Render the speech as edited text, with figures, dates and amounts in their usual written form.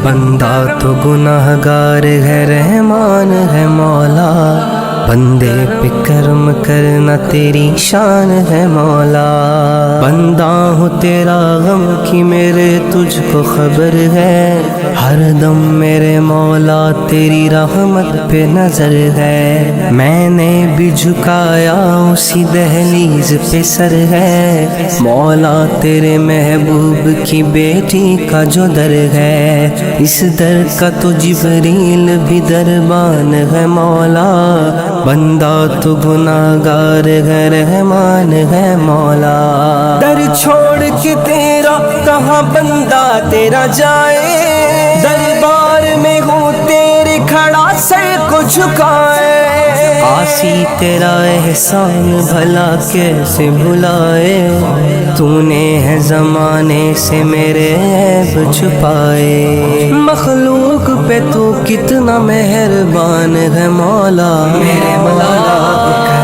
بندہ تو گناہگار ہے، رحمان ہے مولا، بندے پہ کرم کرنا تیری شان ہے مولا۔ بندہ ہوں تیرا غم کی میرے تجھ کو خبر ہے، ہر دم میرے مولا تیری رحمت پہ نظر ہے۔ میں نے بھی جھکایا اسی دہلیز پہ سر ہے، مولا تیرے محبوب کی بیٹی کا جو در ہے، اس در کا تو جبریل بھی دربان ہے مولا، بندہ تو گناہگار ہے، رحمان ہے مولا۔ در چھوڑ کے تیرا کہاں بندہ تیرا جائے، دربار میں ہوں تیرے کھڑا سر کو جھکائے، عاصی تیرا احسان بھلا کیسے بھلائے، تو نے ہے زمانے سے میرے عیب چھپائے۔ مخلوق پہ تو کتنا مہربان ہے مولا، میرے مولا